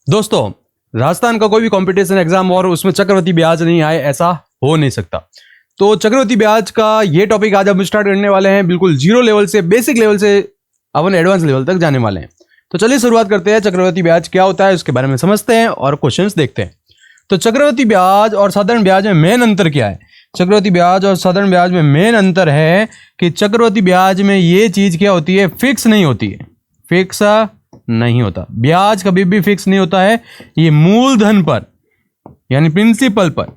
दोस्तों, राजस्थान का कोई भी कंपटीशन एग्जाम और उसमें चक्रवृद्धि ब्याज नहीं आए, ऐसा हो नहीं सकता। तो चक्रवृद्धि ब्याज का ये टॉपिक आज हम स्टार्ट करने वाले हैं, बिल्कुल जीरो लेवल से, बेसिक लेवल से अपन एडवांस लेवल तक जाने वाले हैं। तो चलिए शुरुआत करते हैं। चक्रवृद्धि ब्याज क्या होता है उसके बारे में समझते हैं और क्वेश्चंस देखते हैं। तो चक्रवृद्धि ब्याज और साधारण ब्याज में मेन अंतर क्या है? चक्रवृद्धि ब्याज और साधारण ब्याज में मेन अंतर है कि चक्रवृद्धि ब्याज में ये चीज क्या होती है, फिक्स नहीं होती है। फिक्स नहीं होता, ब्याज कभी भी फिक्स नहीं होता है। ये मूलधन पर यानी प्रिंसिपल पर,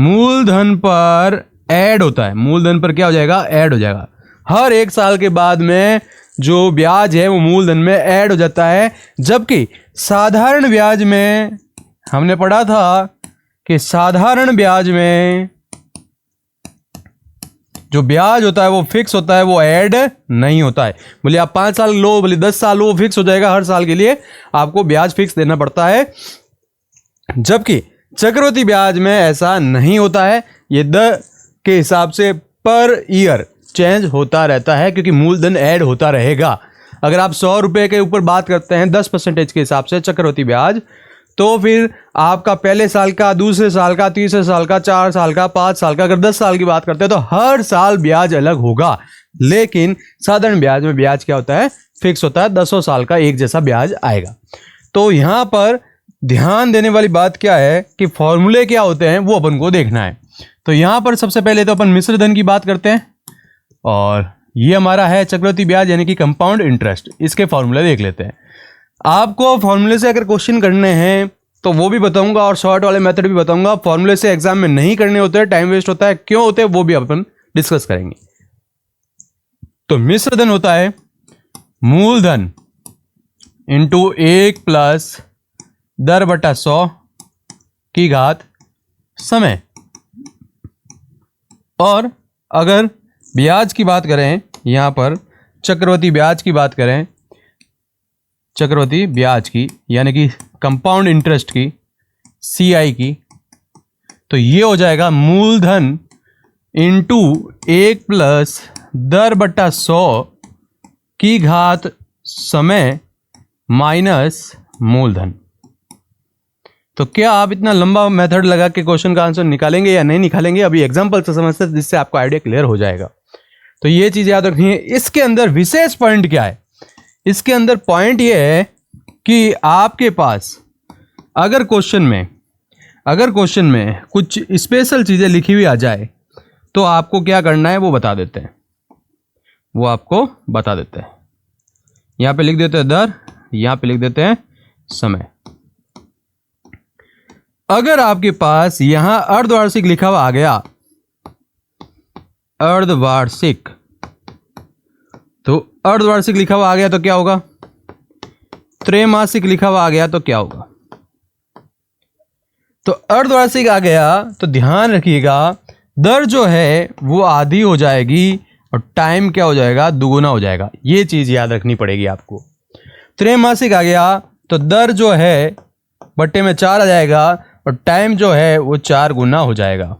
मूलधन पर ऐड होता है। मूलधन पर क्या हो जाएगा? ऐड हो जाएगा। हर एक साल के बाद में जो ब्याज है वो मूलधन में ऐड हो जाता है। जबकि साधारण ब्याज में हमने पढ़ा था कि साधारण ब्याज में जो ब्याज होता है वो फिक्स होता है, वो ऐड नहीं होता है। बोले आप 5 साल लो, बोले 10 साल लो, फिक्स हो जाएगा। हर साल के लिए आपको ब्याज फिक्स देना पड़ता है। जबकि चक्रवृद्धि ब्याज में ऐसा नहीं होता है। ये दर के हिसाब से पर ईयर चेंज होता रहता है, क्योंकि मूलधन ऐड होता रहेगा। अगर आप 100 रुपये के ऊपर बात करते हैं 10% के हिसाब से चक्रवृद्धि ब्याज, तो फिर आपका पहले साल का, दूसरे साल का, तीसरे साल का, 4 साल का, 5 साल का, अगर 10 साल की बात करते हैं तो हर साल ब्याज अलग होगा। लेकिन साधारण ब्याज में ब्याज क्या होता है? फिक्स होता है। 10 साल का एक जैसा ब्याज आएगा। तो यहां पर ध्यान देने वाली बात क्या है कि फॉर्मूले क्या होते हैं वो अपन को देखना है। तो यहां पर सबसे पहले तो अपन मिश्र धन की बात करते हैं, और ये हमारा है चक्रवृद्धि ब्याज यानी कि कंपाउंड इंटरेस्ट। इसके फॉर्मूले देख लेते हैं। आपको फॉर्मूले से अगर क्वेश्चन करने हैं तो वो भी बताऊंगा, और शॉर्ट वाले मेथड भी बताऊंगा। फॉर्मूले से एग्जाम में नहीं करने होते हैं, टाइम वेस्ट होता है, क्यों होते हैं वो भी अपन डिस्कस करेंगे। तो मिश्र धन होता है मूलधन इंटू 1 प्लस दर बटा 100 की घात समय। और अगर ब्याज की बात करें, यहां पर चक्रवृद्धि ब्याज की बात करें, चक्रवृद्धि ब्याज की यानी कि कंपाउंड इंटरेस्ट की, CI की, तो ये हो जाएगा मूलधन इंटू 1 प्लस दर बटा 100 की घात समय माइनस मूलधन। तो क्या आप इतना लंबा मेथड लगा के क्वेश्चन का आंसर निकालेंगे या नहीं निकालेंगे? अभी एग्जांपल से समझते हैं, जिससे आपको आइडिया क्लियर हो जाएगा। तो ये चीज याद रखनी है। इसके अंदर विशेष पॉइंट क्या है? इसके अंदर पॉइंट ये है कि आपके पास अगर क्वेश्चन में कुछ स्पेशल चीजें लिखी हुई आ जाए तो आपको क्या करना है वो बता देते हैं। यहां पे लिख देते हैं दर, यहां पे लिख देते हैं समय। अगर आपके पास यहां अर्धवार्षिक लिखा हुआ आ गया, अर्धवार्षिक, तो अर्धवार्षिक लिखा हुआ आ गया तो क्या होगा? त्रैमासिक लिखा हुआ आ गया तो क्या होगा? तो अर्धवार्षिक आ गया तो ध्यान रखिएगा, दर जो है वो आधी हो जाएगी और टाइम क्या हो जाएगा? दुगुना हो जाएगा। ये चीज याद रखनी पड़ेगी आपको। त्रैमासिक आ गया तो दर जो है बट्टे में 4 आ जाएगा और टाइम जो है वो 4 गुना हो जाएगा।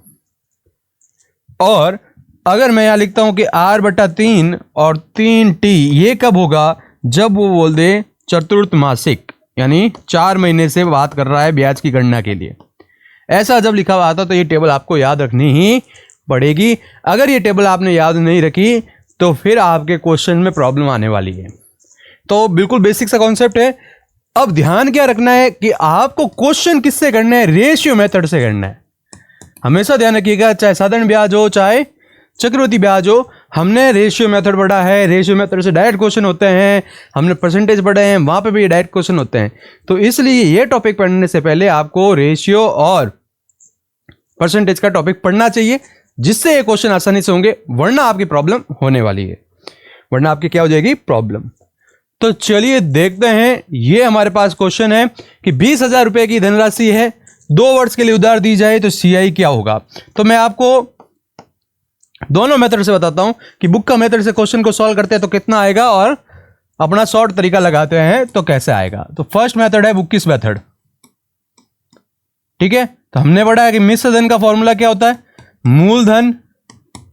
और अगर मैं यहां लिखता हूं कि R/3 और 3T, ये कब होगा? जब वो बोल दे चतुर्थ मासिक, यानी 4 महीने से बात कर रहा है ब्याज की गणना के लिए। ऐसा जब लिखा हुआ आता तो ये टेबल आपको याद रखनी ही पड़ेगी। अगर ये टेबल आपने याद नहीं रखी तो फिर आपके क्वेश्चन में प्रॉब्लम आने वाली है। तो बिल्कुल बेसिक सा कॉन्सेप्ट है। अब ध्यान क्या रखना है कि आपको क्वेश्चन किससे करना है? रेशियो मेथड से करना है। हमेशा ध्यान रखिएगा, चाहे साधारण ब्याज हो चाहे चक्रवृद्धि ब्याज हो, हमने रेशियो मेथड पढ़ा है। रेशियो मेथड से डायरेक्ट क्वेश्चन होते हैं। हमने परसेंटेज पढ़े हैं, वहां पे भी डायरेक्ट क्वेश्चन होते हैं। तो इसलिए ये टॉपिक पढ़ने से पहले आपको रेशियो और परसेंटेज का टॉपिक पढ़ना चाहिए, जिससे ये क्वेश्चन आसानी से होंगे। वरना आपकी प्रॉब्लम होने वाली है, वरना आपकी क्या हो जाएगी? प्रॉब्लम। तो चलिए देखते हैं। ये हमारे पास क्वेश्चन है कि 20,000 रुपए की धनराशि है, 2 वर्ष के लिए उधार दी जाए तो CI क्या होगा? तो मैं आपको दोनों मेथड से बताता हूं कि बुक का मेथड से क्वेश्चन को सॉल्व करते हैं तो कितना आएगा, और अपना शॉर्ट तरीका लगाते हैं तो कैसे आएगा। तो फर्स्ट मेथड है बुकिश मेथड। ठीक है, तो हमने पढ़ा है कि मिश्र धन का फॉर्मूला क्या होता है? मूलधन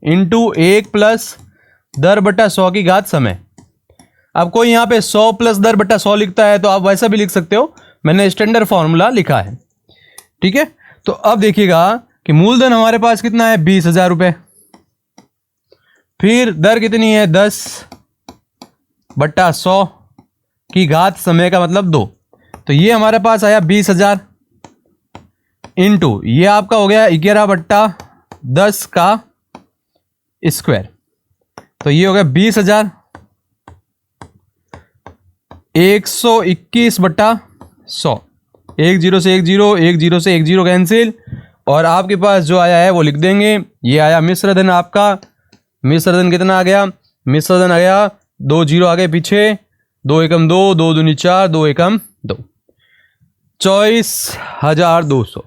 इंटू 1 प्लस दर बटा 100 की घात समय। अब कोई यहां पे 100 प्लस दर बटा 100 लिखता है तो आप वैसा भी लिख सकते हो, मैंने स्टैंडर्ड फॉर्मूला लिखा है। ठीक है, तो अब देखिएगा कि मूलधन हमारे पास कितना है 20,000 रुपये, फिर दर कितनी है 10/100 की घात समय का मतलब 2, तो ये हमारे पास आया 20,000 इंटू ये आपका हो गया 11/10 का स्क्वायर, तो ये हो गया 20,000 121/100, 10 से 10 से 10 कैंसिल, और आपके पास जो आया है वो लिख देंगे। ये आया मिश्रधन आपका, मिश्रधन कितना आ गया, मिश्रधन आ गया 2 0 आ गए पीछे, 2 एकम 2, 2 दूनी 4, 2 एकम 2, 24,200।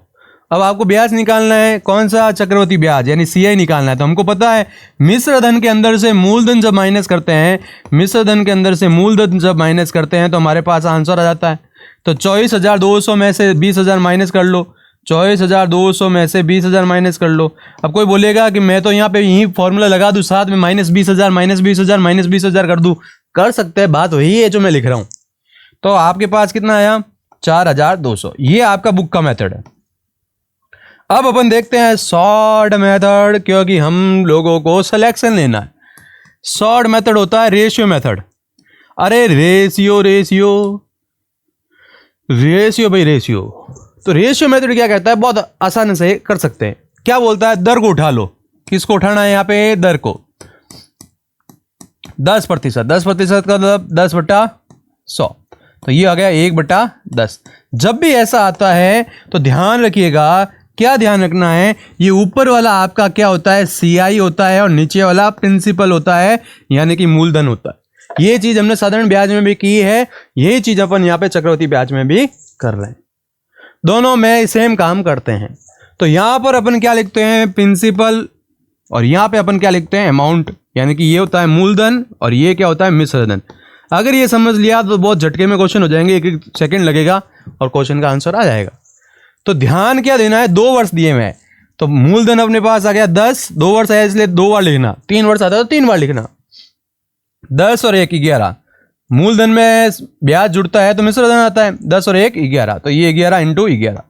अब आपको ब्याज निकालना है, कौन सा, चक्रवर्ती ब्याज यानी सीआई निकालना है। तो हमको पता है मिश्रधन के अंदर से मूलधन जब माइनस करते हैं, मिश्रधन के अंदर से मूलधन जब माइनस करते हैं तो हमारे पास आंसर आ जाता है। तो 24,200 में से 20,000 माइनस कर लो, 24,200 में से 20,000 माइनस कर लो। अब कोई बोलेगा कि मैं तो यहाँ पे यही फॉर्मूला लगा दूँ, साथ में -20,000 -20,000 कर दूँ, कर सकते हैं, बात वही है जो मैं लिख रहा हूँ। तो आपके पास कितना आया 4,200, ये आपका बुक का मेथड है। अब अपन देखते हैं शॉर्ट मेथड, क्योंकि हम लोगों को सिलेक्शन लेना है। शॉर्ट मेथड होता है रेशियो मेथड। अरे रेशियो रेशियो रेशियो भाई रेशियो, तो रेशियो मेथड क्या कहता है, बहुत आसानी से कर सकते हैं। क्या बोलता है, दर को उठा लो, किसको उठाना है यहाँ पे, दर को, 10%, 10% का मतलब 10/100, तो ये आ गया 1/10। जब भी ऐसा आता है तो ध्यान रखिएगा, क्या ध्यान रखना है, ये ऊपर वाला आपका क्या होता है सीआई होता है और नीचे वाला प्रिंसिपल होता है, यानी कि मूलधन होता है। ये चीज हमने साधारण ब्याज में भी की है, यही चीज अपन यहाँ पे चक्रवर्ती ब्याज में भी कर रहे हैं, दोनों में सेम काम करते हैं। तो यहाँ पर अपन क्या लिखते हैं, प्रिंसिपल, और यहाँ पे अपन क्या लिखते हैं, अमाउंट, यानी कि ये होता है मूलधन और ये क्या होता है मिश्रधन। अगर ये समझ लिया तो बहुत झटके में क्वेश्चन हो जाएंगे, 1 सेकंड लगेगा और क्वेश्चन का आंसर आ जाएगा। तो ध्यान क्या देना है, 2 वर्ष दिए हुए हैं, तो मूलधन अपने पास आ गया 10, 2 वर्ष है इसलिए 2 बार लिखना, 3 वर्ष आता है तो 3 बार लिखना, 10 और 1 11। मूलधन में ब्याज जुड़ता है तो मिश्रधन आता है, 10 और 1 11, तो ये 11 इंटू 11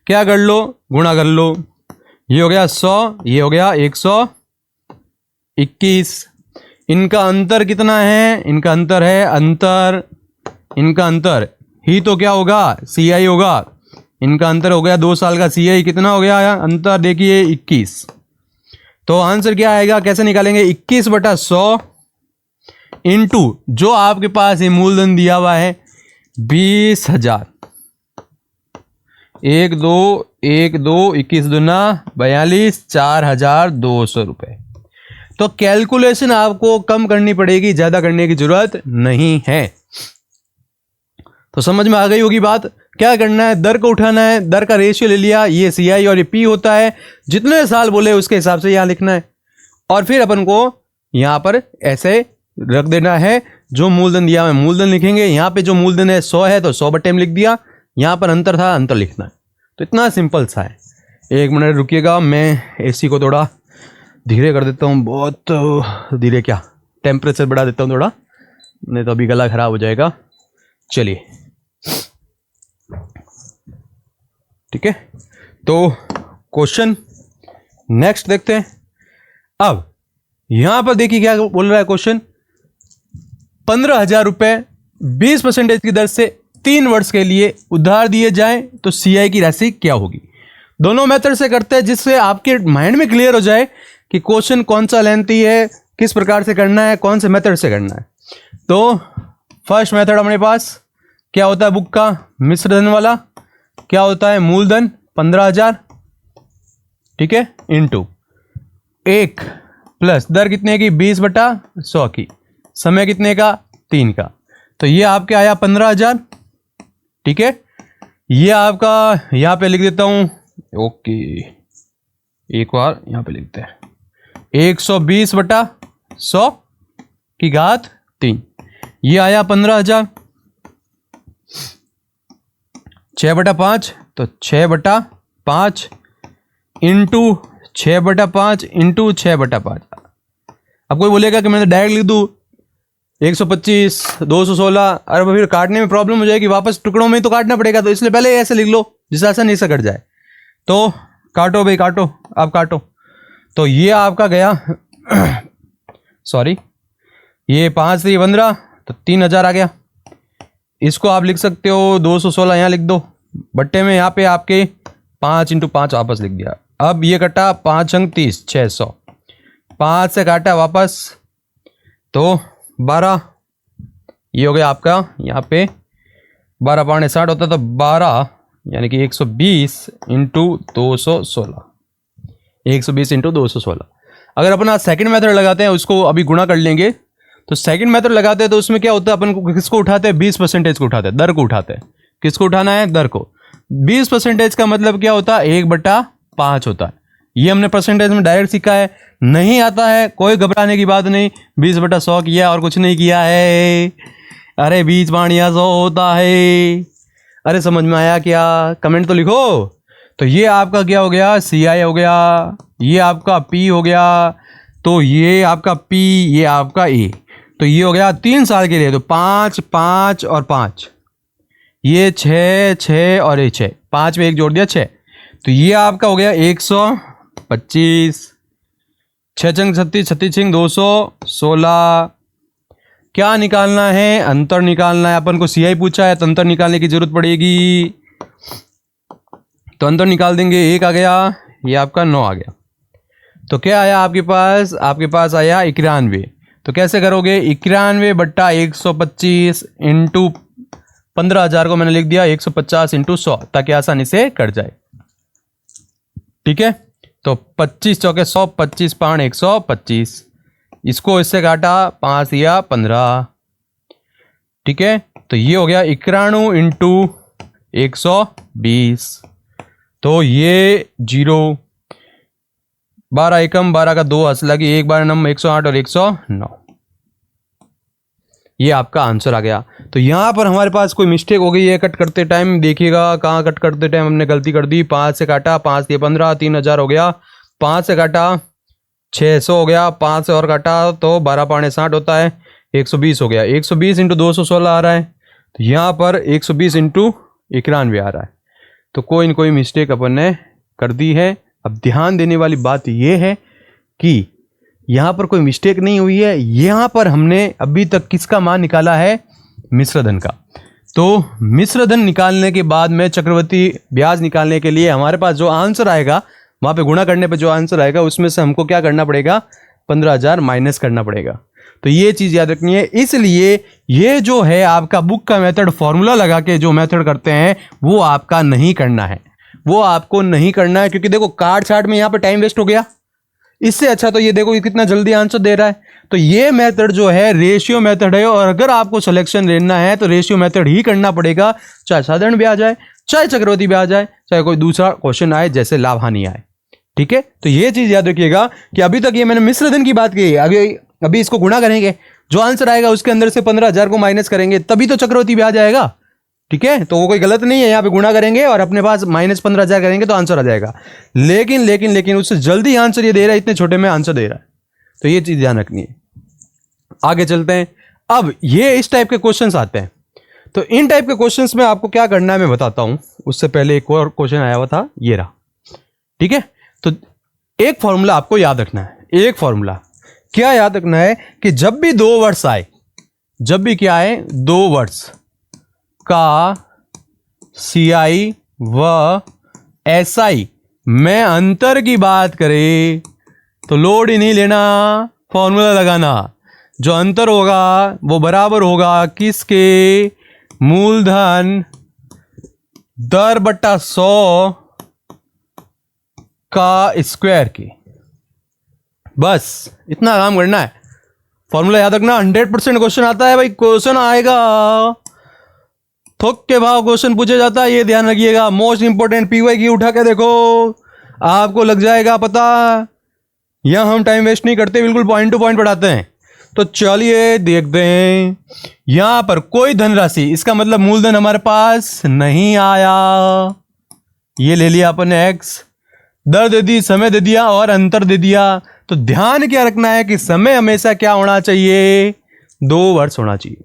क्या कर लो, गुणा कर लो, ये हो गया 100, ये हो गया 121। इनका अंतर कितना है, इनका अंतर है, इनका अंतर ही तो क्या होगा, सीआई होगा। इनका अंतर हो गया 2 साल का, सीआई कितना हो गया अंतर, देखिए 21। तो आंसर क्या आएगा, कैसे निकालेंगे, 21/100 इंटू जो आपके पास ये मूलधन दिया हुआ है 20,000, 1 2 1 2 21 दूना 42, 4,200 रुपये। तो कैलकुलेशन आपको कम करनी पड़ेगी, ज्यादा करने की जरूरत नहीं है। तो समझ में आ गई होगी बात। क्या करना है, दर को उठाना है, दर का रेशियो ले लिया, ये सीआई और ये पी होता है, जितने साल बोले उसके हिसाब से यहाँ लिखना है, और फिर अपन को यहाँ पर ऐसे रख देना है, जो मूलधन दिया है मूलधन लिखेंगे, यहाँ पे जो मूलधन है 100 है तो 100/100 में लिख दिया, यहाँ पर अंतर था अंतर लिखना है। तो इतना सिंपल सा है। 1 मिनट रुकिएगा, मैं एसी को थोड़ा धीरे कर देता हूँ, बहुत धीरे, क्या टेम्परेचर बढ़ा देता हूँ थोड़ा, नहीं तो अभी गला खराब हो जाएगा। चलिए ठीक है, तो क्वेश्चन नेक्स्ट देखते हैं। अब यहां पर देखिए क्या बोल रहा है क्वेश्चन, 15,000 रुपए 20% की दर से 3 वर्ष के लिए उधार दिए जाएं तो सीआई की राशि क्या होगी। दोनों मेथड से करते हैं, जिससे आपके माइंड में क्लियर हो जाए कि क्वेश्चन कौन सा लेंथी है, किस प्रकार से करना है, कौन से मेथड से करना है। तो फर्स्ट मेथड अपने पास क्या होता है बुक का, मिश्रधन वाला, क्या होता है मूलधन 15,000, ठीक है, इंटू 1 प्लस दर कितने की 20/100 की, समय कितने का 3 का, तो ये आपके आया 15,000। ठीक है, ये आपका यहाँ पे लिख देता हूँ, ओके एक बार यहाँ पे लिखते हैं, 120/100 की घात 3, ये आया 15,000। 6/5 तो 6/5 इंटू 6/5 इंटू 6/5। अब कोई बोलेगा कि मैं तो डायरेक्ट लिख दूँ, 125, 216। अरे फिर काटने में प्रॉब्लम हो जाएगी, वापस टुकड़ों में तो काटना पड़ेगा, तो इसलिए पहले ऐसे लिख लो जिससे आसानी से कट जाए। तो काटो भाई काटो, आप काटो। तो ये आपका गया सॉरी, ये 5 3 15, तो 3000 आ गया। इसको आप लिख सकते हो 216 यहाँ लिख दो बट्टे में, यहाँ पे आपके 5 × 5 वापस लिख दिया। अब ये कटा 5 अंक 30, 600। 5 से काटा वापस तो 12, ये हो गया आपका यहाँ पे 12 पाने 60 होता, तो 12 यानी कि 120 × 216, 120 × 216। अगर अपन आज सेकंड मेथड लगाते हैं, उसको अभी गुणा कर लेंगे, तो सेकंड मेथड लगाते हैं तो उसमें क्या होता है, अपन को किसको उठाते हैं, 20% को उठाते हैं, दर को उठाते हैं। किसको उठाना है, दर को। 20% का मतलब क्या होता है, 1/5 होता है। ये हमने परसेंटेज में डायरेक्ट सीखा है, नहीं आता है कोई घबराने की बात नहीं। 20/100 किया और कुछ नहीं किया है। अरे 20 पानिया 100 होता है। अरे समझ में आया क्या, कमेंट तो लिखो। तो ये आपका क्या हो गया, CI हो गया, ये आपका P हो गया, तो ये आपका P, ये आपका A। तो ये हो गया 3 साल के लिए, तो 5 5 और 5, ये 6 6 और ये 6, 5 में 1 जोड़ दिया 6, तो ये आपका हो गया 125। 6 चंग 36, 36 छिंग 216। क्या निकालना है, अंतर निकालना है। अपन को CI पूछा है तो अंतर निकालने की जरूरत पड़ेगी, तो अंतर निकाल देंगे। 1 आ गया, ये आपका 9 आ गया। तो क्या आया आपके पास, आपके पास आया 91। तो कैसे करोगे, 91/125 × 15,000 को मैंने लिख दिया 150 × 100, ताकि आसानी से कट जाए। ठीक है, तो 25 चौके 100, 25 पाँच 125। इसको इससे काटा 5 या 15। ठीक है, तो ये हो गया 91 × 120, तो ये 0। 12 एकम 12 का 2 हंस लगी, 1 12 नंबर 108 और 109। ये आपका आंसर आ गया। तो यहाँ पर हमारे पास कोई मिस्टेक हो गई है कट करते टाइम, देखिएगा कहाँ कट करते टाइम हमने गलती कर दी। 5 से काटा, 5 से 15, 3000 हो गया। 5 से काटा 600 हो गया, 5 से और काटा तो 12 पाने 60 होता है, 120 हो गया। 120 × 216 आ रहा है, तो यहाँ पर 120 × 91 आ रहा है। तो कोई न कोई मिस्टेक अपन ने कर दी है। अब ध्यान देने वाली बात यह है कि यहाँ पर कोई मिस्टेक नहीं हुई है। यहाँ पर हमने अभी तक किसका मान निकाला है, मिश्र धन का। तो मिश्र धन निकालने के बाद में चक्रवृद्धि ब्याज निकालने के लिए हमारे पास जो आंसर आएगा, वहाँ पे गुणा करने पे जो आंसर आएगा उसमें से हमको क्या करना पड़ेगा, 15,000 माइनस करना पड़ेगा। तो ये चीज़ याद रखनी है। इसलिए ये जो है आपका बुक का मेथड, फॉर्मूला लगा के जो मेथड करते हैं वो आपका नहीं करना है, वो आपको नहीं करना है। क्योंकि देखो काट छाट में यहाँ पे टाइम वेस्ट हो गया। इससे अच्छा तो ये देखो ये कितना जल्दी आंसर दे रहा है। तो ये मेथड जो है रेशियो मेथड है, और अगर आपको सिलेक्शन लेना है तो रेशियो मेथड ही करना पड़ेगा, चाहे साधारण ब्याज आए, चाहे चक्रवृद्धि ब्याज आए, चाहे कोई दूसरा क्वेश्चन आए जैसे लाभ हानि आए। ठीक है, तो ये चीज याद रखिएगा कि अभी तक ये मैंने मिश्र धन की बात की है। अभी इसको गुणा करेंगे, जो आंसर आएगा उसके अंदर से 15,000 को माइनस करेंगे, तभी तो चक्रवृद्धि ब्याज आएगा। ठीक है, तो वो कोई गलत नहीं है। यहाँ पे गुणा करेंगे और अपने पास माइनस 15,000 करेंगे तो आंसर आ जाएगा। लेकिन लेकिन लेकिन उससे जल्दी आंसर ये दे रहा है, इतने छोटे में आंसर दे रहा है। तो ये चीज ध्यान रखनी है। आगे चलते हैं। अब ये इस टाइप के क्वेश्चंस आते हैं, तो इन टाइप के क्वेश्चंस में आपको क्या करना है मैं बताता हूं। उससे पहले एक और क्वेश्चन आया हुआ था, ये रहा। ठीक है, तो एक फॉर्मूला आपको याद रखना है। एक फॉर्मूला क्या याद रखना है कि जब भी 2 वर्ड्स आए, जब भी क्या आए 2 वर्ड्स का CI व SI में अंतर की बात करें तो लोड ही नहीं लेना, फॉर्मूला लगाना। जो अंतर होगा वो बराबर होगा किसके, मूलधन दर बट्टा 100 का स्क्वायर की। बस इतना काम करना है। फॉर्मूला याद रखना। 100% क्वेश्चन आता है भाई, क्वेश्चन आएगा, थोक के भाव क्वेश्चन पूछा जाता है, ये ध्यान रखिएगा। मोस्ट इंपोर्टेंट PY की उठा के देखो, आपको लग जाएगा पता। यहां हम टाइम वेस्ट नहीं करते, बिल्कुल पॉइंट टू पॉइंट पढ़ाते हैं। तो चलिए देखते हैं। यहां पर कोई धनराशि, इसका मतलब मूलधन हमारे पास नहीं आया, ये ले लिया अपन ने X। दर दे दी, समय दे दिया और अंतर दे दिया। तो ध्यान क्या रखना है कि समय हमेशा क्या होना चाहिए, 2 वर्ष होना चाहिए।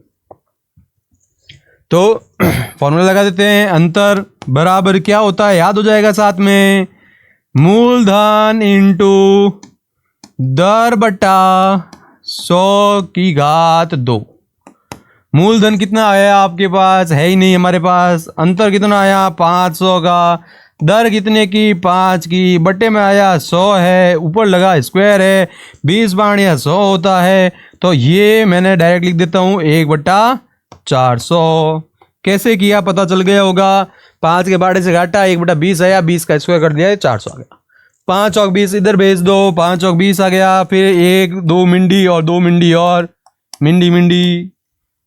तो फॉर्मूला लगा देते हैं, अंतर बराबर क्या होता है, याद हो जाएगा साथ में, मूलधन इंटू दर बटा 100 की घात 2। मूलधन कितना आया आपके पास, है ही नहीं हमारे पास। अंतर कितना आया 500 का, दर कितने की 5 की, बट्टे में आया 100 है, ऊपर लगा स्क्वायर है, 20 बाणिया 100 होता है। तो ये मैंने डायरेक्ट लिख देता हूँ 1/400। कैसे किया पता चल गया होगा, 5 के बाड़े से घाटा 1/20 आया, 20 का स्क्वायर कर दिया 400 आ गया। 5 और 20 इधर भेज दो, 5 और 20 आ गया। फिर 1 2 मिंडी और 2 मिंडी और मिंडी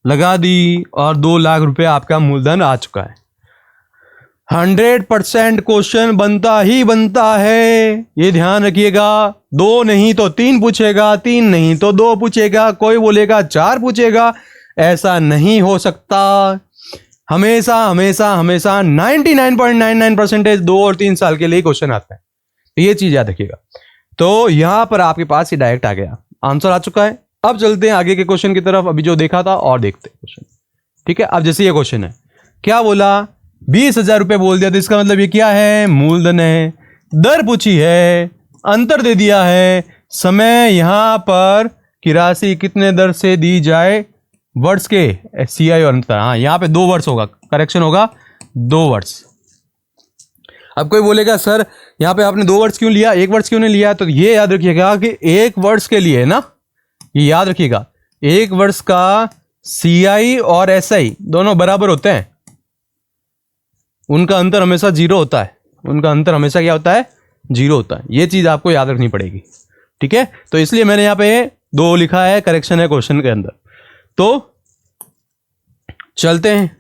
लगा दी और 2 लाख रुपए आपका मूलधन आ चुका है। 100% क्वेश्चन बनता ही बनता है, ये ध्यान रखिएगा। 2 नहीं तो 3 पूछेगा, 3 नहीं तो 2 पूछेगा, कोई बोलेगा 4 पूछेगा, ऐसा नहीं हो सकता। हमेशा हमेशा हमेशा 99.99% 2 और 3 साल के लिए क्वेश्चन आता है, तो ये चीज याद रखिएगा। तो यहां पर आपके पास ये डायरेक्ट आ गया, आंसर आ चुका है। अब चलते हैं आगे के क्वेश्चन की तरफ, अभी जो देखा था और देखते हैं क्वेश्चन। ठीक है, अब जैसे ये क्वेश्चन है, क्या बोला, 20,000 रुपये बोल दिया, तो इसका मतलब ये क्या है, मूलधन है। दर पूछी है, अंतर दे दिया है, समय यहां पर की राशि कितने दर से दी जाए, वर्ष के, CI और अंतर। हाँ, यहाँ पे 2 वर्ष होगा, करेक्शन होगा 2 वर्ष। अब कोई बोलेगा सर यहाँ पे आपने 2 वर्ष क्यों लिया, 1 वर्ष क्यों नहीं लिया, तो ये याद रखिएगा कि 1 वर्ष के लिए ना, ये याद रखिएगा, 1 वर्ष का CI और SI दोनों बराबर होते हैं, उनका अंतर हमेशा 0 होता है, उनका अंतर हमेशा क्या होता है, 0 होता है। ये चीज आपको याद रखनी पड़ेगी। ठीक है, तो इसलिए मैंने यहाँ पे 2 लिखा है, करेक्शन है क्वेश्चन के अंदर। तो चलते हैं,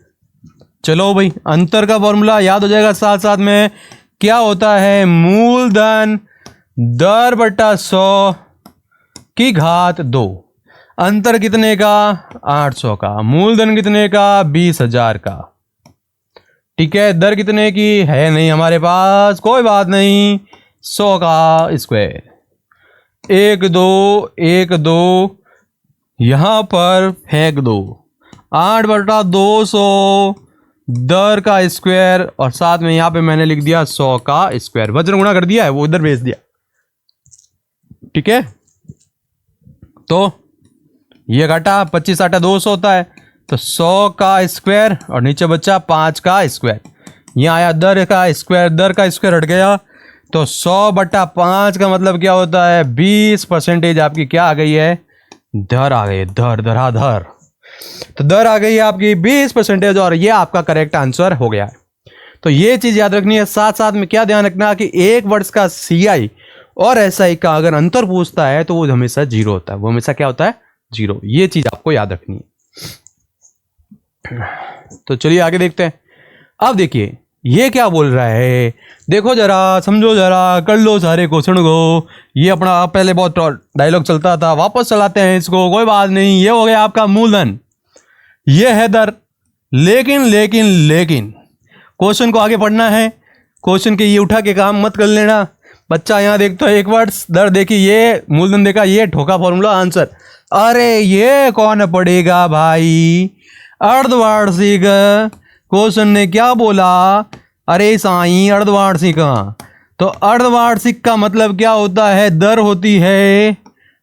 चलो भाई, अंतर का फॉर्मूला याद हो जाएगा साथ साथ में, क्या होता है, मूलधन दर बटा 100 की घात 2। अंतर कितने का, 800 का, मूलधन कितने का, 20,000 का। ठीक है, दर कितने की है नहीं हमारे पास, कोई बात नहीं, 100 का स्क्वायर, 1 2 यहां पर फेंक दो, 8/200 दर का स्क्वायर, और साथ में यहां पे मैंने लिख दिया 100 का स्क्वायर, वज्र गुणा कर दिया है, वो इधर भेज दिया। ठीक है, तो ये घटा 25 8 200 होता है, तो 100 का स्क्वायर और नीचे बचा 5 का स्क्वायर। यहाँ आया दर का स्क्वायर, दर का स्क्वायर हट गया, तो 100/5 का मतलब क्या होता है, 20% आपकी क्या आ गई है, दर आ गई, दर धराधर। तो दर आ गई है आपकी 20%, और ये आपका करेक्ट आंसर हो गया है। तो ये चीज याद रखनी है। साथ साथ में क्या ध्यान रखना कि 1 वर्ष का CI और SI का अगर अंतर पूछता है तो वो हमेशा 0 होता है, वो हमेशा क्या होता है, 0। ये चीज आपको याद रखनी है। तो चलिए आगे देखते हैं। अब देखिए ये क्या बोल रहा है, देखो जरा, समझो जरा, कर लो सारे क्वेश्चन को। ये अपना पहले बहुत डायलॉग चलता था, वापस चलाते हैं इसको, कोई बात नहीं। ये हो गया आपका मूलधन, ये है दर। लेकिन लेकिन लेकिन क्वेश्चन को आगे पढ़ना है, क्वेश्चन के ये उठा के काम मत कर लेना। बच्चा यहाँ देखता है 1 वर्ष, दर देखी, ये मूलधन देखा, ये ठोका फॉर्मूला आंसर। अरे ये कौन पढ़ेगा भाई, अर्धवार्षिक क्वेश्चन ने क्या बोला, अरे साईं अर्धवार्षिक। तो अर्धवार्षिक का मतलब क्या होता है, दर होती है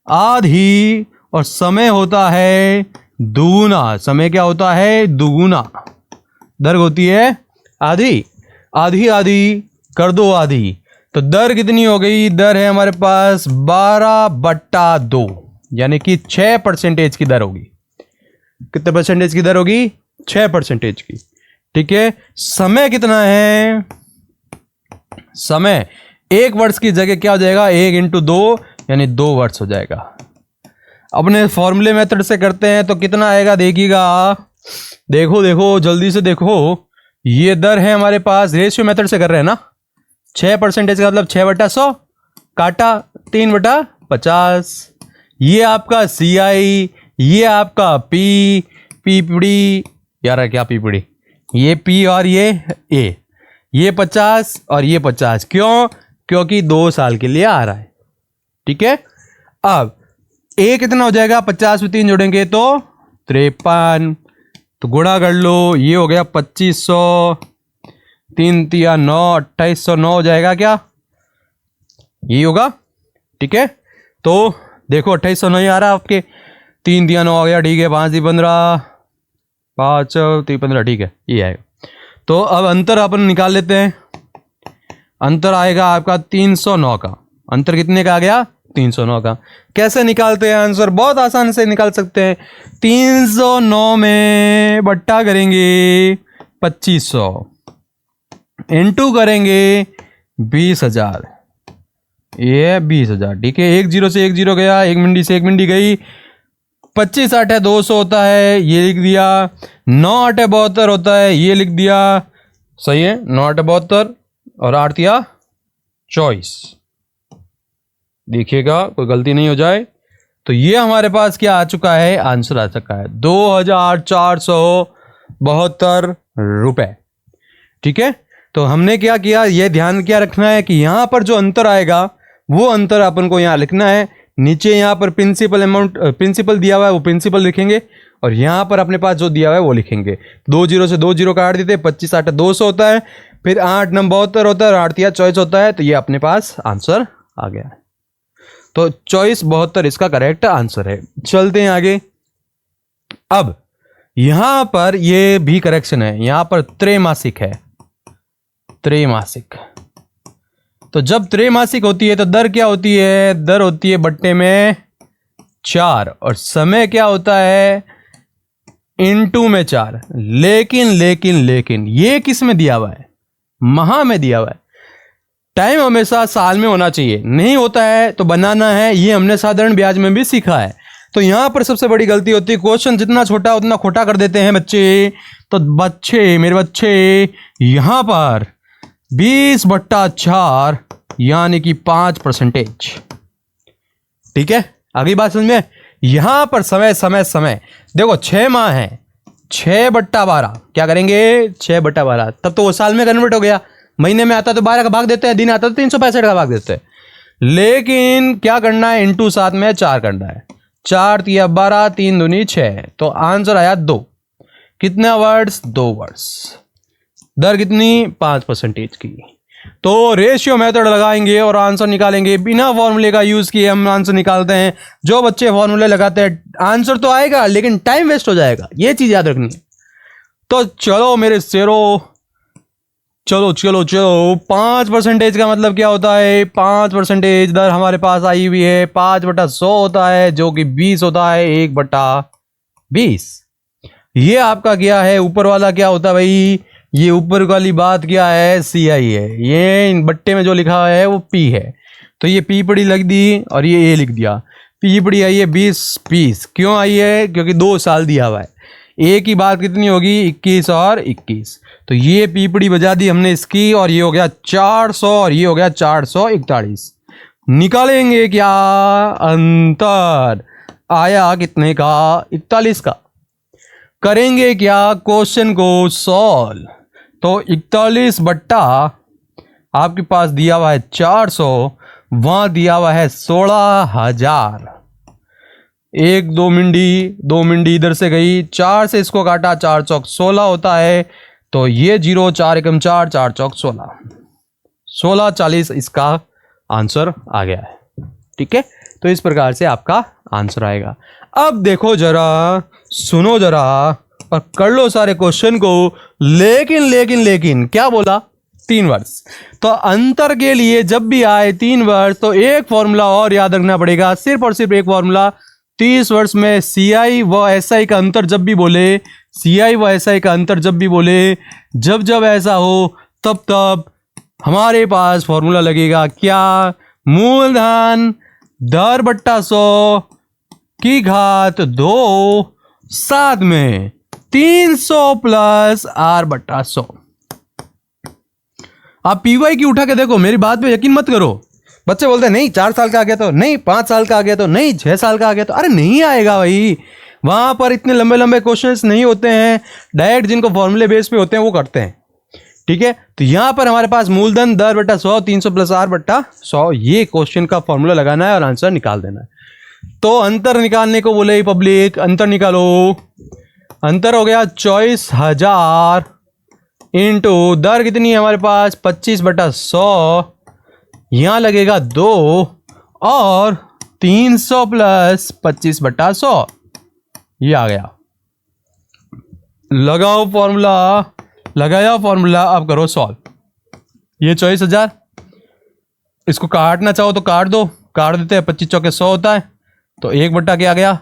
आधी और समय होता है दुगुना। समय क्या होता है, दुगुना। दर होती है आधी, आधी आधी कर दो आधी, तो दर कितनी हो गई, दर है हमारे पास 12/2, यानी कि 6% की दर होगी। कितने परसेंटेज की दर होगी, 6% की। ठीक है, समय कितना है, समय 1 वर्ष की जगह क्या हो जाएगा, 1 × 2 यानी 2 वर्ष हो जाएगा। अपने फॉर्मूले मेथड से करते हैं तो कितना आएगा, देखिएगा, देखो देखो जल्दी से देखो। ये दर है हमारे पास, रेशियो मेथड से कर रहे हैं ना, 6% का मतलब 6/100 काटा 3/50। ये आपका CI, ये आपका पीपीडी, यार क्या पीपीडी, ये P और ये A, ये 50 और ये 50, क्यों, क्योंकि 2 साल के लिए आ रहा है। ठीक है, अब A कितना हो जाएगा, 50 में 3 जोड़ेंगे तो 53, तो गुणा कर लो, ये हो गया 2500, 3 तिया 9, 2809 हो जाएगा क्या, ये होगा। ठीक है, तो देखो 2809 नहीं आ रहा आपके, 3 तिया 9 हो गया, ठीक है, 5 दी 15, 5 3 15, ठीक है, ये आएगा। तो अब अंतर अपन निकाल लेते हैं। अंतर आएगा आपका 309 का। अंतर कितने का आ गया, 309 का। कैसे निकालते हैं आंसर, बहुत आसान से निकाल सकते हैं। 309 में बट्टा करेंगे 2500, इनटू करेंगे 20,000, ये 20,000, ठीक है। 1 0 से 1 0 गया, 1 मिंडी से 1 मिंडी गई, 25 8 है 200 होता है, ये लिख दिया। 9 8 72 होता है, ये लिख दिया, सही है। 9 8 72 और 8 तिया 24, देखिएगा कोई गलती नहीं हो जाए। तो ये हमारे पास क्या आ चुका है, आंसर आ चुका है 2472 रुपए। ठीक है, तो हमने क्या किया, ये ध्यान क्या रखना है कि यहाँ पर जो अंतर आएगा वो अंतर अपन को यहाँ लिखना है। नीचे यहाँ पर प्रिंसिपल अमाउंट, प्रिंसिपल दिया हुआ है वो प्रिंसिपल लिखेंगे, और यहाँ पर अपने पास जो दिया हुआ है वो लिखेंगे। 2 0 से 2 0 काट देते, 25 8 200 होता है, फिर 8 9 72 होता है, और 8 तिया 24 होता है। तो ये अपने पास आंसर आ गया है। तो 24 72 इसका करेक्ट आंसर है। चलते हैं आगे। अब यहां पर ये भी करेक्शन है, यहां पर त्रैमासिक है, त्रैमासिक। तो जब त्रैमासिक होती है तो दर क्या होती है, दर होती है बट्टे में 4, और समय क्या होता है, इनटू में 4। लेकिन ये किस में दिया हुआ है, माह में दिया हुआ है। टाइम हमेशा साल में होना चाहिए, नहीं होता है तो बनाना है। ये हमने साधारण ब्याज में भी सीखा है। तो यहां पर सबसे बड़ी गलती होती है, क्वेश्चन जितना छोटा उतना खोटा कर देते हैं बच्चे। तो बच्चे, मेरे बच्चे, यहां पर 20/4 यानी कि 5%। ठीक है, अगली बात समझ में। यहां पर समय देखो 6 माह है, 6/12 क्या करेंगे, 6/12, तब तो वो साल में कन्वर्ट हो गया। महीने में आता तो 12 का भाग देते हैं, दिन आता तो 365 का भाग देते हैं। लेकिन क्या करना है, इनटू 7 में 4 करना है। 4 तिया 12, 3 दूनी 6, तो आंसर आया 2। कितना वर्ड्स, 2 वर्ड्स। दर कितनी, 5% की। तो रेशियो मेथड लगाएंगे और आंसर निकालेंगे। बिना फॉर्मूले का यूज किए हम आंसर निकालते हैं। जो बच्चे फॉर्मूले लगाते हैं आंसर तो आएगा लेकिन टाइम वेस्ट हो जाएगा, ये चीज याद रखनी है। तो चलो मेरे शेरों, चलो 5% का मतलब क्या होता है, 5% दर हमारे पास आई हुई है। 5/100 होता है जो कि 20 होता है, 1/20। ये आपका क्या है, ऊपर वाला क्या होता है भाई, ये ऊपर वाली बात क्या है, CI है। ये बट्टे में जो लिखा है वो P है, तो ये P पड़ी लग दी और ये A लिख दिया। P पड़ी आई है 20 क्यों आई है, क्योंकि 2 साल दिया हुआ है। A की बात कितनी होगी, 21 और 21, तो ये पीपड़ी बजा दी हमने इसकी, और ये हो गया 400 और ये हो गया 441। निकालेंगे क्या, अंतर आया कितने का, 41 का। करेंगे क्या, क्वेश्चन को सॉल्व। तो 41 बट्टा आपके पास दिया हुआ है 400, वहां दिया हुआ है 16,000। 1 2 मिंडी इधर से गई, 4 से इसको काटा, 4 चौक 16 होता है। तो ये 0, 4 एकम 4, 4 चौक 16, 1640 इसका आंसर आ गया है। ठीक है, तो इस प्रकार से आपका आंसर आएगा। अब देखो जरा, सुनो जरा और कर लो सारे क्वेश्चन को। लेकिन क्या बोला, 3 वर्ष। तो अंतर के लिए जब भी आए 3 वर्ष तो एक फॉर्मूला और याद रखना पड़ेगा, सिर्फ और सिर्फ एक फॉर्मूला। 30 वर्ष में CI व SI का अंतर जब भी बोले, CI व SI का अंतर जब भी बोले, जब ऐसा हो तब हमारे पास फॉर्मूला लगेगा क्या, मूलधन दर बट्टा 100 की घात 2, साथ में 300 प्लस R/100। आप PY की उठा के देखो, मेरी बात पे यकीन मत करो। बच्चे बोलते हैं नहीं 4 साल का आ गया तो नहीं, 5 साल का आ गया तो नहीं, 6 साल का आ गया तो, अरे नहीं आएगा भाई। वहां पर इतने लंबे लंबे क्वेश्चंस नहीं होते हैं, डायरेक्ट जिनको फॉर्मूले बेस पे होते हैं वो करते हैं। ठीक है, तो यहां पर हमारे पास मूलधन दर बट्टा 100, 300 प्लस R/100, ये क्वेश्चन का फॉर्मूला लगाना है और आंसर निकाल देना है। तो अंतर निकालने को बोले पब्लिक, अंतर निकालो। अंतर हो गया 24,000 इंटू दर कितनी है हमारे पास 25/100, यहां लगेगा 2 और 300 प्लस 25/100, ये आ गया। लगाओ फॉर्मूला, लगाया फॉर्मूला, अब करो सॉल्व। ये 24,000, इसको काटना चाहो तो काट दो, काट देते हैं, 25 चौके 100 होता है, तो 1 क्या आ गया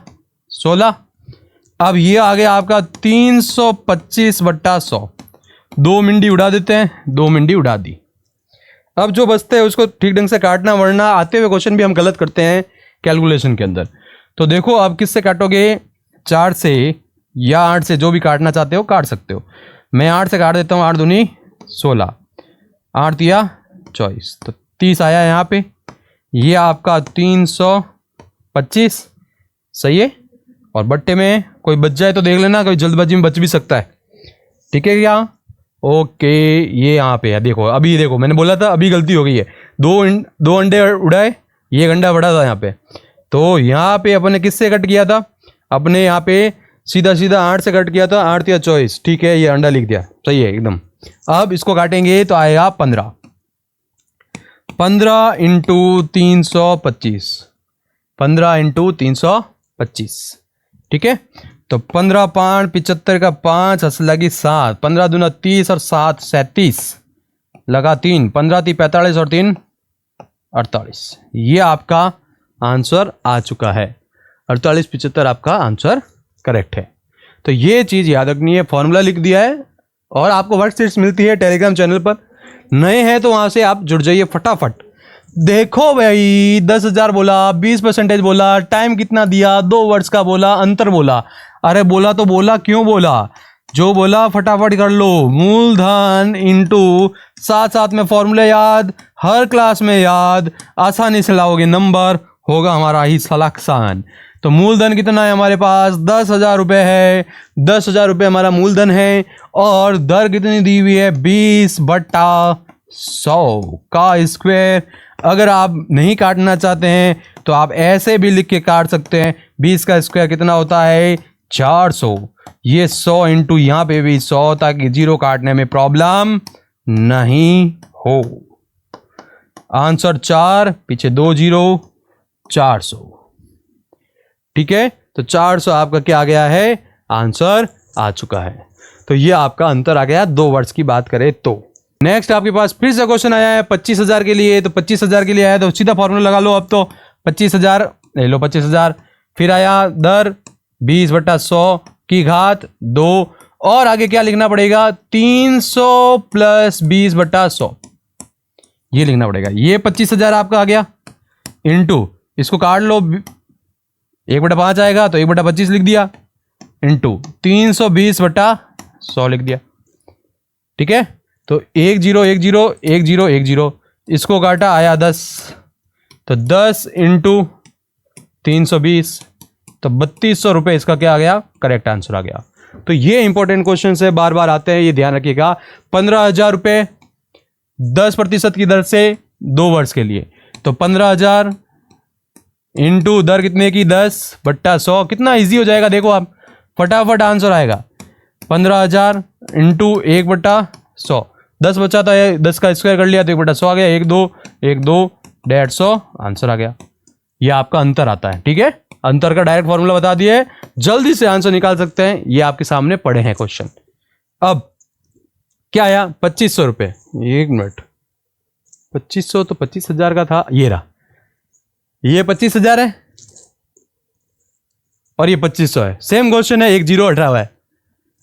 16। अब ये आ गया आपका 325/100, 2 मिंडी उड़ा देते हैं, 2 मिंडी उड़ा दी। अब जो बचते हैं उसको ठीक ढंग से काटना, वरना आते हुए क्वेश्चन भी हम गलत करते हैं कैलकुलेशन के अंदर। तो देखो आप किससे काटोगे, 4 से या 8 से, जो भी काटना चाहते हो काट सकते हो। मैं 8 से काट देता हूँ, 8 दूनी 16, 8 दिया 24, तो 30 आया यहाँ पे। ये आपका 325 सही है। और बट्टे में कोई बच जाए तो देख लेना, कोई जल्दबाजी में बच भी सकता है, ठीक है क्या? ओके, ये यहाँ पे है, देखो अभी देखो मैंने बोला था अभी गलती हो गई है, दो अंडे उड़ाए, ये अंडा बड़ा था यहाँ पे, तो यहाँ पे अपन ने किससे कट किया था, अपने यहाँ पे सीधा सीधा 8 से कट किया था, 8 या 24, ठीक है, ये अंडा लिख दिया, सही है एकदम। अब इसको काटेंगे तो आएगा 15 इंटू 325, 15 इंटू 325, ठीक है। तो 15 5 75 का 5 हंस लगी 7, 15 दूना 30 और 7 37, लगा 3, 15 3 45 और 3 48, ये आपका आंसर आ चुका है। 48 75 आपका आंसर करेक्ट है। तो ये चीज़ याद रखनी है, फॉर्मूला लिख दिया है और आपको वर्कशीट्स मिलती है टेलीग्राम चैनल पर। नए हैं तो वहाँ से आप जुड़ जाइए फटाफट। देखो भाई 10,000 बोला, 20% बोला, टाइम कितना दिया, 2 वर्ड्स का बोला, अंतर बोला। अरे बोला तो बोला, क्यों बोला, जो बोला फटाफट कर लो। मूलधन इंटू, साथ साथ में फॉर्मूले याद, हर क्लास में याद, आसानी से लाओगे नंबर, होगा हमारा ही सलाक्सान। तो मूलधन कितना है हमारे पास, 10,000 रुपये है, 10,000 रुपये हमारा मूलधन है। और दर कितनी दी हुई है, 20/100 का स्क्वायर। अगर आप नहीं काटना चाहते हैं तो आप ऐसे भी लिख के काट सकते हैं। 20 का स्क्वायर कितना होता है 400, ये 100 इंटू यहाँ पे भी 100, ताकि जीरो काटने में प्रॉब्लम नहीं हो। आंसर 4 पीछे 2 जीरो, 400, ठीक है। तो 400 आपका क्या आ गया है, आंसर आ चुका है। तो ये आपका अंतर आ गया 2 वर्ड्स की बात करें तो। नेक्स्ट आपके पास फिर से क्वेश्चन आया है 25,000 के लिए। तो 25,000 के लिए आया तो सीधा फॉर्मूला लगा लो। अब तो 25,000 ले लो, 25,000, फिर आया दर 20/100 की घात 2, और आगे क्या लिखना पड़ेगा, 300 प्लस 20/100, ये लिखना पड़ेगा। ये 25,000 आपका आ गया, इंटू इसको काट लो, 1/5 आएगा तो 1/25 लिख दिया, इंटू 320/100 लिख दिया, ठीक है। तो 1 0 1 0 1 0 1 0, इसको काटा आया 10, तो 10 इंटू 320, तो 3200 रुपये इसका क्या आ गया, करेक्ट आंसर आ गया। तो ये इंपॉर्टेंट क्वेश्चन है, बार बार आते हैं, ये ध्यान रखिएगा। 15,000 रुपये 10% की दर से 2 वर्ष के लिए, तो 15,000 इंटू दर कितने की 10/100, कितना इजी हो जाएगा, देखो आप फटाफट आंसर आएगा। 15,000 इंटू 1/100, 10 बचा था, 10 का स्क्वायर कर लिया तो 1/100 आ गया, 1 2 1 2 150, आंसर आ गया। ये आपका अंतर आता है, ठीक है। अंतर का डायरेक्ट फॉर्मूला बता दिए, जल्दी से आंसर निकाल सकते हैं, ये आपके सामने पड़े हैं क्वेश्चन। अब क्या आया, 2500 रुपये, 1 मिनट, 2500 तो 25,000 का था, ये रहा, ये 25,000 है और ये 2500 है, सेम क्वेश्चन है, 1 0 हटा हुआ है।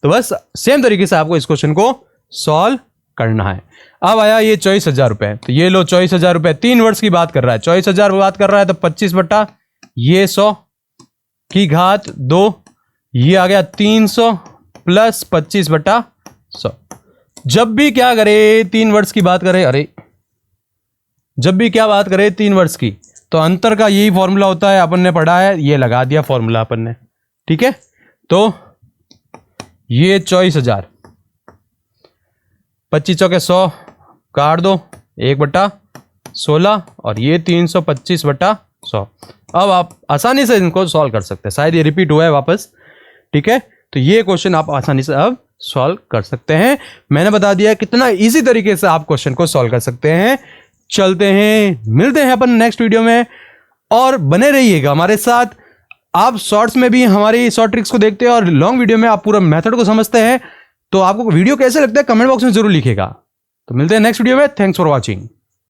तो बस सेम तरीके से आपको इस क्वेश्चन को सॉल्व करना है। अब आया ये 24,000 रुपये, तो ये लो 24,000 रुपये, 3 वर्ष की बात कर रहा है, 24,000 बात कर रहा है, तो 25 बटा ये 100 की घात 2, ये आ गया 300 प्लस 25/100। जब भी क्या करे 3 वर्ष की बात करें, अरे जब भी क्या बात करें 3 वर्ष की, तो अंतर का यही फॉर्मूला होता है, अपन ने पढ़ा है, ये लगा दिया फॉर्मूला अपन ने, ठीक है। तो ये 24,000, 25 चौके 100 काट दो, 1/16, और ये 325/100, 100। अब आप आसानी से इनको सॉल्व कर सकते हैं, शायद ये रिपीट हुआ है वापस, ठीक है। तो ये क्वेश्चन आप आसानी से अब सॉल्व कर सकते हैं। मैंने बता दिया कितना इजी तरीके से आप क्वेश्चन को सॉल्व कर सकते हैं। चलते हैं, मिलते हैं अपन नेक्स्ट वीडियो में, और बने रहिएगा हमारे साथ। आप शॉर्ट्स में भी हमारी शॉर्ट ट्रिक्स को देखते हैं और लॉन्ग वीडियो में आप पूरा मेथड को समझते हैं। तो आपको वीडियो कैसे लगता है कमेंट बॉक्स में जरूर लिखिएगा। तो मिलते हैं नेक्स्ट वीडियो में। Thanks for watching.